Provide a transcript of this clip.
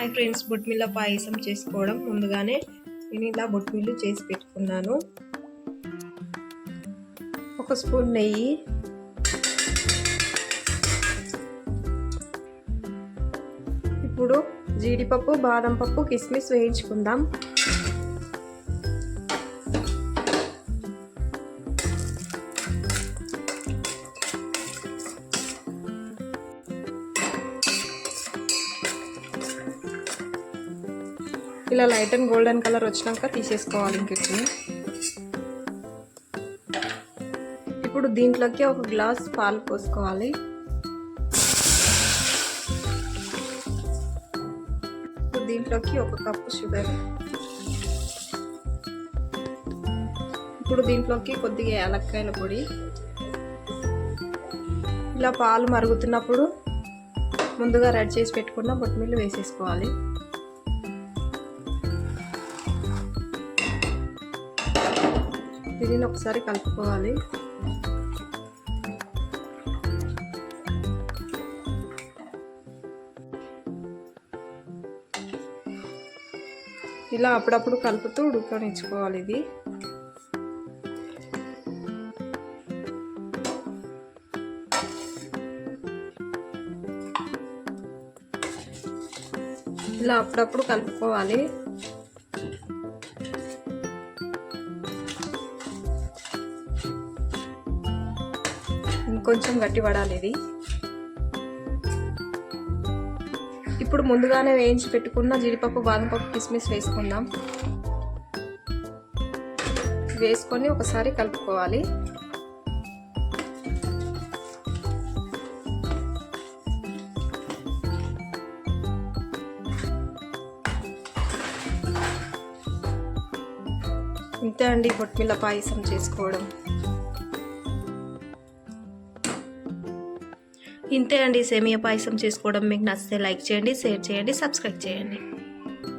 Hi friends, బొట్మిల్ల పాయసం చేసుకోవడం. ముందుగానే నేను ఇలా బొట్మిల్లు చేసి పెట్టుకున్నాను. 1 స్పూన్ నెయ్యి, ఇప్పుడు జీడిపప్పు, బాదం పప్పు, కిస్మిస్ వేయించుకుందాం. ఇలా లైట్ అండ్ గోల్డెన్ కలర్ వచ్చినాక తీసేసుకోవాలి ఇంకెట్ని. ఇప్పుడు దీంట్లోకి 1 గ్లాస్ పాలు పోసుకోవాలి. దీంట్లోకి 1 కప్పు షుగర్. ఇప్పుడు దీంట్లోకి కొద్దిగా యాలక్కాయల పొడి. ఇలా పాలు మరుగుతున్నప్పుడు ముందుగా రెడీ చేసి పెట్టుకున్న బొట్మిల్లు వేసేసుకోవాలి. దీనిని ఒకసారి కలుపుకోవాలి. ఇలా అప్పుడప్పుడు కలుపుతూ ఉడకనిచ్చుకోవాలి. ఇది ఇలా అప్పుడప్పుడు కలుపుకోవాలి. ఇంకొంచెం గట్టి పడాలి ఇది. ఇప్పుడు ముందుగానే వేయించి పెట్టుకున్న జీడిపప్పు, బాదం పప్పు, కిస్మిస్ వేసుకుందాం. వేసుకొని ఒకసారి కలుపుకోవాలి. ఇంతే అండి బొట్మిల్ల పాయసం చేసుకోవడం. ఇంతే అండి సేమియా పాయసం చేసుకోవడం. మీకు నచ్చితే లైక్ చేయండి, షేర్ చేయండి, సబ్స్క్రైబ్ చేయండి.